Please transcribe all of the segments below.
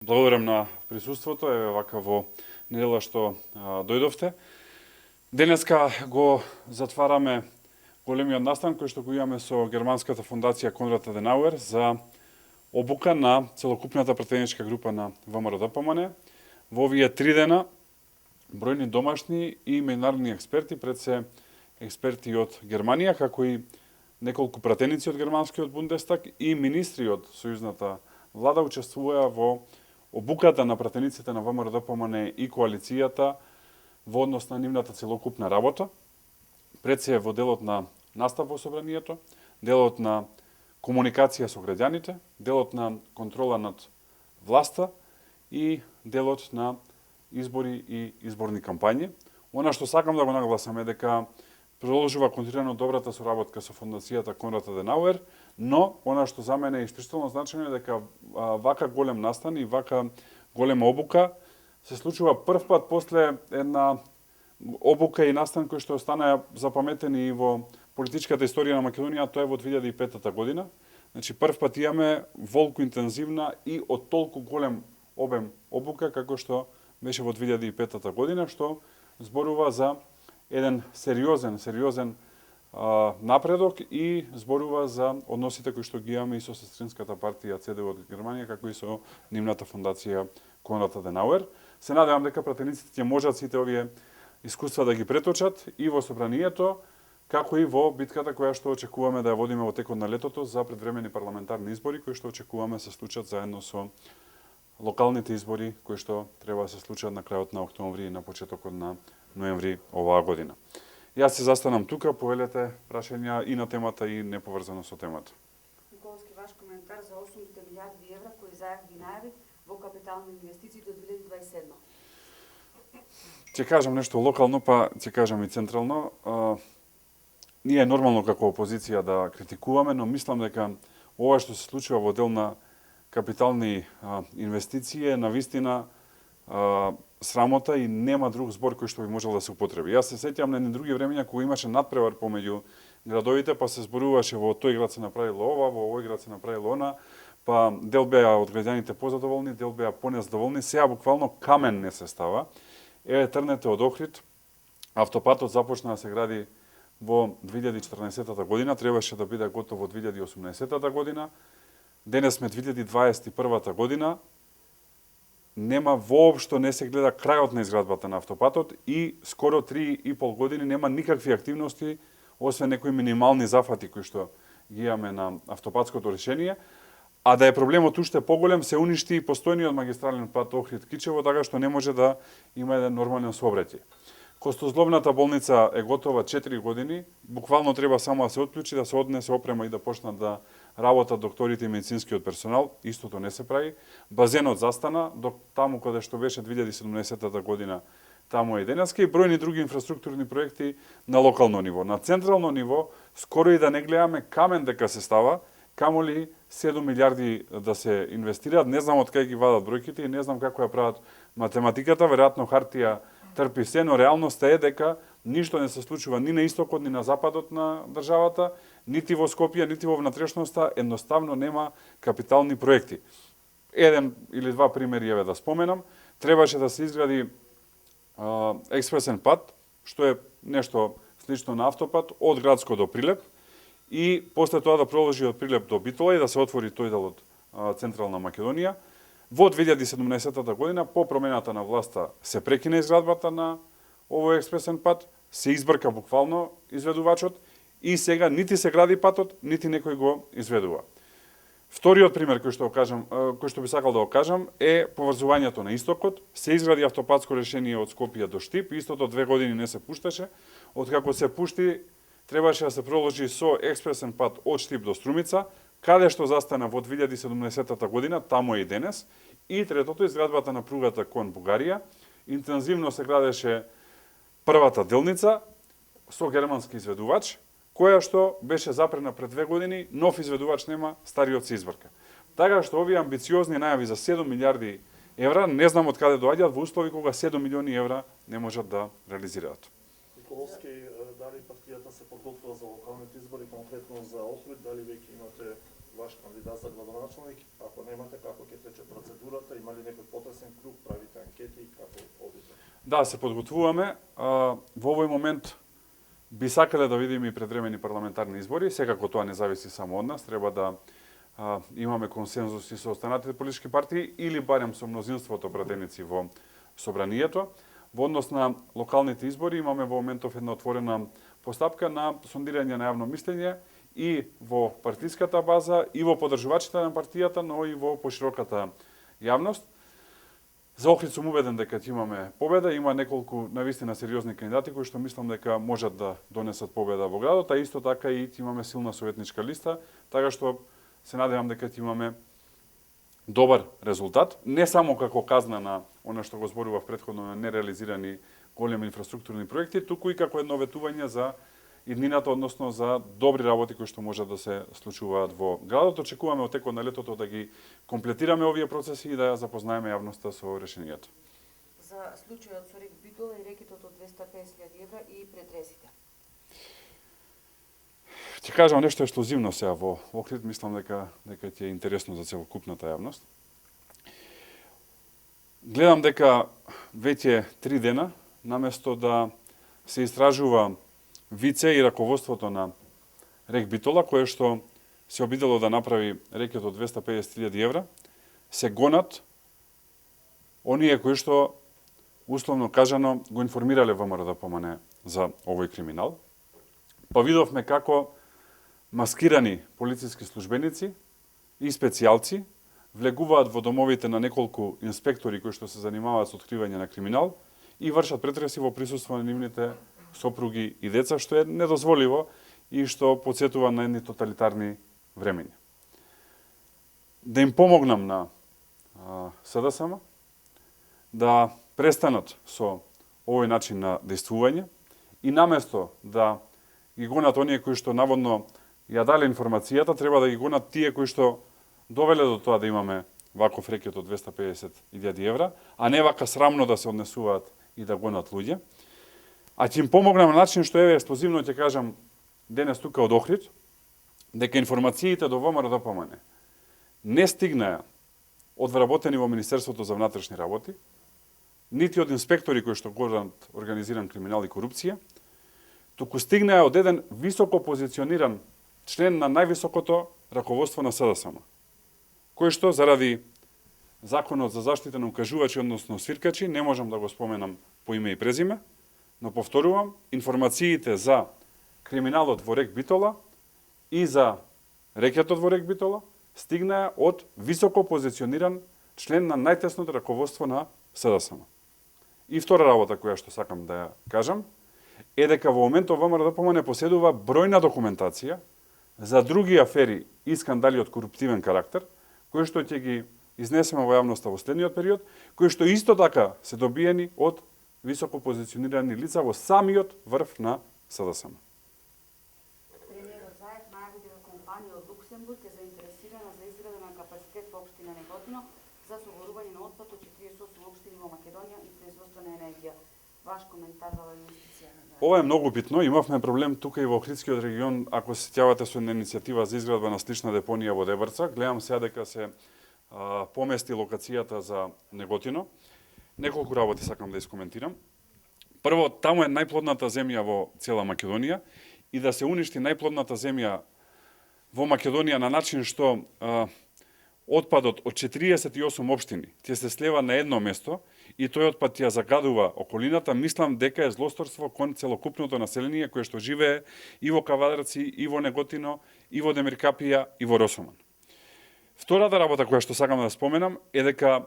Благодарам на присуството, еве вака во недела што дојдовте. Денеска го затвараме големиот настан кој што го имаме со германската фондација Конрад Аденауер за обука на целокупната пратеничка група на ВМРО-ДПМН. Во овие 3 дена бројни домашни и меѓународни експерти, пред се експерти од Германија, како и неколку пратеници од германскиот Бундестаг и министри од сојузната влада учествуваа во обуката на пратениците на ВМРО-ДПМН и коалицијата во однос на нивната целокупна работа. Пред се во делот на настав во собранието, делот на комуникација со граѓаните, делот на контрола над власта и делот на избори и изборни кампањи. Она што сакам да го нагласам е дека продолжува континуирано добрата соработка со фондацијата Конрад Аденауер, но она што за мене е исклучително значајно е дека вака голем настан и вака голема обука се случува прв пат после една обука и настан кој што остана запаметени и во политичката историја на Македонија, тоа е во 2005 година. Значи прв пат имаме волку интензивна и од толку голем обем обука како што беше во 2005 година, што зборува за еден сериозен напредок и зборува за односите кои што ги имаме и со сестринската партија ЦДУ од Германија, како и со нивната фондација Конрад Аденауер. Се надевам дека пратениците ќе можат сите овие искуства да ги преточат и во собранието, како и во битката која што очекуваме да ја водиме во текот на летото за предвремени парламентарни избори, кои што очекуваме се случат заедно со локалните избори кои што треба да се случат на крајот на октомври и на почетокот на ноември оваа година. Јас се застанам тука, повелете прашања и на темата и неповрзано со темата. Николски, ваш коментар за 8 милиарди евра кои зајав ги најави во капитални инвестиции до 2027. Ќе кажам нешто локално, па ќе кажам и централно. Ние е нормално како опозиција да критикуваме, но мислам дека ова што се случува во дел на капитални инвестиции е навистина срамота и нема друг збор кој што би можел да се употреби. Јас се сеќавам на едни други времења кога имаше надпревар помеѓу градовите, па се зборуваше во тој град се направило ова, во овој град се направило она, па дел беа од граѓаните позадоволни, дел беа понезадоволни, сега буквално камен не се става. Еве трнете од Охрид, автопатот започна да се гради во 2014 година, требаше да биде готов во 2018 година. Денес сме 2021 година, нема воопшто не се гледа крајот на изградбата на автопатот и скоро 3,5 години нема никакви активности, освен некои минимални зафати кои што ги имаме на автопатското решение. А да е проблемот уште поголем, се уништи и постојниот магистрален пат Охрид-Кичево, така што не може да има еден нормален сообраќај. Костозловната болница е готова 4 години, буквално треба само да се отклучи, да се однесе опрема и да почнат да работат докторите и медицинскиот персонал, истото не се прави. Базенот застана, док таму каде што беше 2017 година, таму е денеска и бројни други инфраструктурни проекти на локално ниво. На централно ниво, скоро и да не гледаме камен дека се става, камоли 7 милиарди да се инвестираат, не знам од кај ги вадат бројките и не знам како ја прават математиката, веројатно хартија трпи се, но реалноста е дека ништо не се случува ни на истокот, ни на западот на државата, нити во Скопје, нити во внатрешноста, едноставно нема капитални проекти. Еден или два примери еве да споменам, требаше да се изгради експресен пат, што е нешто слично на автопат, од Градско до Прилеп, и после тоа да продолжи од Прилеп до Битола и да се отвори тој дел од Централна Македонија. Во 2017 година, по промената на власта, се прекина изградбата на овој експресен пат, се избрка буквално изведувачот и сега нити се гради патот, нити некој го изведува. Вториот пример кој што би сакал да го кажам е поврзувањето на истокот. Се изгради автопатско решение од Скопје до Штип, истото 2 години не се пушташе. Откако се пушти, требаше да се продолжи со експресен пат од Штип до Струмица, каде што застана во 2017 година, таму е и денес. И третото, изградбата на пругата кон Бугарија. Интензивно се градеше првата делница со германски изведувач, која што беше запрена пред 2 години, нов изведувач нема, стариот се избрка. Така што овие амбициозни најави за 7 милиарди евра, не знам од каде доаѓаат во услови кога 7 милиони евра не можат да реализираат. Николовски, дали партијата се подготвува за локалните избори, конкретно за Охрид, дали веќе имате ваш кандидат за градоначалник? Ако немате, како ќе тече процедурата? Има ли некој потесен круг, правите анкети, како одите? Да, се подготвуваме. Во овој момент би сакале да видиме и предвремени парламентарни избори. Секако тоа не зависи само од нас. Треба да имаме консензус и со останатите политички партии или барем со мнозинството пратеници во собранието. Во однос на локалните избори имаме во моментов една отворена постапка на сондирање на јавно мислење и во партиската база, и во поддржувачите на партијата, но и во пошироката јавност. За Охрид сум убеден дека ќе имаме победа. Има неколку навистина сериозни кандидати кои што мислам дека можат да донесат победа во градот, а исто така и имаме силна советничка листа, така што се надевам дека ќе имаме добар резултат, не само како казна на она што го зборував претходно на нереализирани големи инфраструктурни проекти, туку и како едно ветување за иднината, односно за добри работи кои што можат да се случуваат во градот. Очекуваме од текот на летото да ги комплетираме овие процеси и да ја запознаеме јавноста со решението. За случајот со рек Битола и рекетот од 250.000 евра и претресите. Ќе кажам нешто ексклузивно сега во Охрид, мислам дека ќе е интересно за целокупната јавност. Гледам дека веќе 3 дена, наместо да се истражува вице и раководството на рек Битола, кое што се обидело да направи рекет од 250.000 евра, се гонат оние кои што, условно кажано, го информирале ВМРО-ДПМНЕ за овој криминал. Па видовме како маскирани полициски службеници и специјалци влегуваат во домовите на неколку инспектори кои што се занимаваат со откривање на криминал и вршат претреси во присуство на нивните сопруги и деца, што е недозволиво и што потсетува на едни тоталитарни времења. Да им помогнам на СДСМ да престанат со овој начин на действување и наместо да ги гонат оние кои што наводно ја дале информацијата, треба да ги гонат тие кои што довеле до тоа да имаме ваков рекет од 250.000 евра, а не вака срамно да се однесуваат и да гонат луѓе. А ќе им помогнам на начин што еве ексклузивно ќе кажам денес тука од Охрид, дека информациите до ВМРО-ДПМНЕ не стигнаја од вработени во Министерството за внатрешни работи, нити од инспектори кои што гонат организиран криминал и корупција, туку стигнаја од еден високо позициониран член на највисокото раководство на СДСМ, кој што заради Законот за заштита на укажувачи, односно свиркачи, не можам да го споменам по име и презиме, но повторувам, информациите за криминалот во рек Битола и за рекетот во рек Битола стигнаја од високо позициониран член на најтесното раководство на СДСМ. И втора работа која што сакам да ја кажам е дека во моментот ВМРО-ДПМНЕ поседува бројна документација за други афери и скандали од коруптивен карактер, кои што ќе ги изнесеме во јавноста во следниот период, кои што исто така се добиени од високо позиционирани лица во самиот врв на СДСМ. Премиерот Заев најави дека компанија од Луксембург е заинтересирана за изграда на капацитет во општина Неготино за соборување на отпад од 48 општини во Македонија и производство на енергија. Ваш коментар за оваа инвестиција? Ова е многу битно. Имавме проблем тука и во Охридскиот регион, ако се сеќавате со една иницијатива за изградба на слична депонија во Дебрца. Гледам сега дека се помести локацијата за Неготино. Неколку работи сакам да искоментирам. Прво, таму е најплодната земја во цела Македонија и да се уништи најплодната земја во Македонија на начин што отпадот од 48 општини ќе се слева на едно место и тој отпад ја загадува околината, мислам дека е злосторство кон целокупното население кое што живее и во Кавадарци, и во Неготино, и во Демиркапија, и во Росоман. Втората работа која што сакам да споменам е дека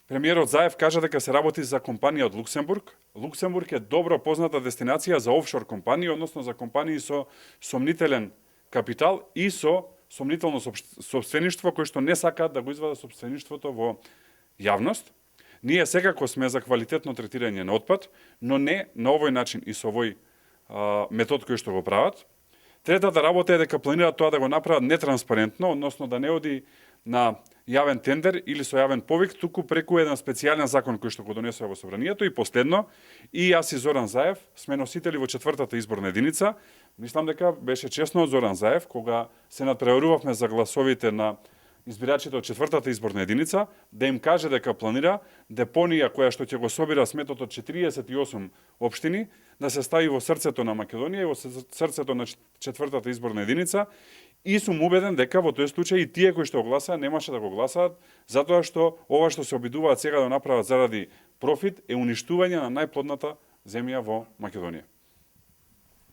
премиерот Заев кажа дека се работи за компанија од Луксембург. Луксембург е добро позната дестинација за офшор компании, односно за компании со сомнителен капитал и со сомнително сопствеништво кои што не сакаат да го извадат сопствеништвото во јавност. Ние секако сме за квалитетно третирање на отпад, но не на овој начин и со овој метод кој што го прават. Третата работа е дека планираат тоа да го направат нетранспарентно, односно да не оди на јавен тендер или со јавен повик, туку преку еден специјален закон кој што го донесува во собранието. И последно, и јас и Зоран Заев сме носители во 4-та изборна единица. Мислам дека беше честно од Зоран Заев, кога се надпреварувавме за гласовите на избирачите од 4-та изборна единица, да им каже дека планира депонија која што ќе го собира сметот од 48 општини, да се стави во срцето на Македонија и во срцето на 4-та изборна единица. И сум убеден дека во тој случај и тие кои што го гласаат немаше да го гласаат, затоа што ова што се обидуваат сега да направат заради профит е уништување на најплодната земја во Македонија.